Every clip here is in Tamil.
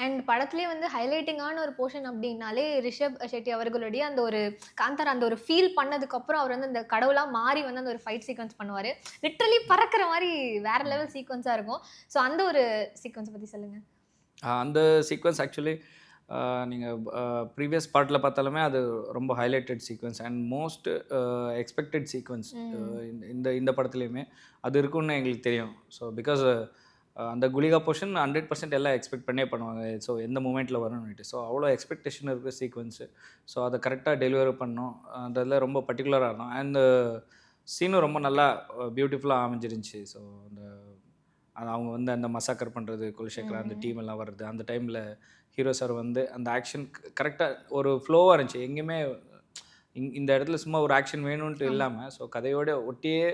அண்ட் படத்திலேயே வந்து ஹைலைட்டிங்கான ஒரு போர்ஷன் அப்படின்னாலே ரிஷப் ஷெட்டி அவர்களுடைய அந்த ஒரு காந்தாரா அந்த ஒரு ஃபீல் பண்ணதுக்கப்புறம் அவர் வந்து அந்த கடவுளா மாறி வந்து அந்த ஒரு ஃபைட் சீக்வன்ஸ் பண்ணுவாரு. லிட்டரலி பறக்கிற மாரி வேற லெவல் சீக்வன்ஸா இருக்கும். ஸோ அந்த ஒரு சீக்வன்ஸ பத்தி சொல்லுங்க. அந்த சீக்வென்ஸ் ஆக்சுவலி நீங்கள் ப்ரீவியஸ் பார்ட்டில் பார்த்தாலுமே அது ரொம்ப highlighted sequence and most expected sequence இந்த இந்த இந்த படத்துலையுமே அது இருக்குன்னு எங்களுக்கு தெரியும். ஸோ பிகாஸ் அந்த குளிகா போர்ஷன் 100% எல்லாம் எக்ஸ்பெக்ட் பண்ணியே பண்ணுவாங்க. ஸோ எந்த மூமெண்ட்டில் வரும்னுட்டு ஸோ அவ்வளோ எக்ஸ்பெக்டேஷன் இருக்கிற சீக்வென்ஸு. ஸோ அதை கரெக்டாக டெலிவர் பண்ணோம். அதில் ரொம்ப பர்டிகுலராக இருந்தோம். அண்ட் சீனும் ரொம்ப நல்லா பியூட்டிஃபுல்லாக அமைஞ்சிருந்துச்சி. ஸோ அந்த அது அவங்க வந்து அந்த மசாக்கர் பண்ணுறது குலசேகரா அந்த டீம் எல்லாம் வர்றது அந்த டைமில் ஹீரோ சார் வந்து அந்த ஆக்ஷன் கரெக்டாக ஒரு ஃப்ளோவாக இருந்துச்சு. எங்கேயுமே இந்த இடத்துல சும்மா ஒரு ஆக்ஷன் வேணும்ன்ட்டு இல்லாமல் ஸோ கதையோட ஒட்டியே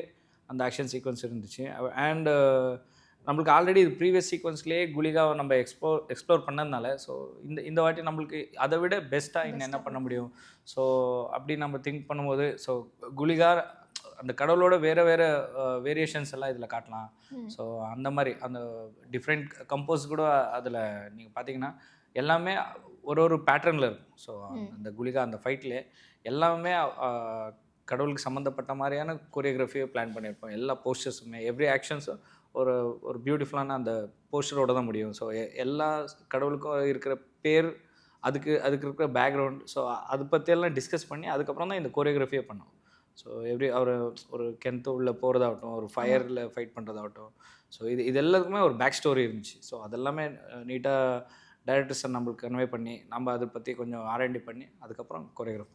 அந்த ஆக்ஷன் சீக்வன்ஸ் இருந்துச்சு. அண்ட் நம்மளுக்கு ஆல்ரெடி இது ப்ரீவியஸ் சீக்வன்ஸ்லேயே குளிகாவை நம்ம எக்ஸ்ப்ளோர் பண்ணதுனால ஸோ இந்த இந்த வாட்டி நம்மளுக்கு அதை விட பெஸ்ட்டாக இன்னும் என்ன பண்ண முடியும். ஸோ அப்படி நம்ம திங்க் பண்ணும்போது ஸோ குளிகா அந்த கடவுளோட வேறு வேறு வேரியேஷன்ஸ் எல்லாம் இதில் காட்டலாம். ஸோ அந்த மாதிரி அந்த டிஃப்ரெண்ட் கம்போஸ் கூட அதில் நீங்கள் பார்த்தீங்கன்னா எல்லாமே ஒரு ஒரு பேட்டர்னில் இருக்கும். ஸோ அந்த குளிகா அந்த ஃபைட்லேயே எல்லாமே கடவுளுக்கு சம்மந்தப்பட்ட மாதிரியான கொரியோகிராஃபியை பிளான் பண்ணியிருப்போம். எல்லா போஸ்டர்ஸுமே எவ்ரி ஆக்ஷன்ஸும் ஒரு ஒரு பியூட்டிஃபுல்லான அந்த போஸ்டரோட தான் முடியும். ஸோ எல்லா கடவுளுக்கும் இருக்கிற பேர் அதுக்கு அதுக்கு இருக்கிற பேக்ரவுண்ட் ஸோ அதை பற்றியெல்லாம் டிஸ்கஸ் பண்ணி அதுக்கப்புறம் தான் இந்த கொரியோகிராஃபியே பண்ணோம். ஸோ எப்படி அவர் ஒரு கிணத்து உள்ளே போகிறதாகட்டும் ஒரு ஃபயரில் ஃபைட் பண்ணுறதாகட்டும் ஸோ இது எல்லாத்துக்குமே ஒரு பேக் ஸ்டோரி இருந்துச்சு. ஸோ அதெல்லாமே நீட்டாக டைரக்டர் சார் நம்மளுக்கு கன்வே பண்ணி நம்ம அதை பற்றி கொஞ்சம் ஆர்என்டி பண்ணி அதுக்கப்புறம் கொரியோகிராஃப் பண்ணோம்.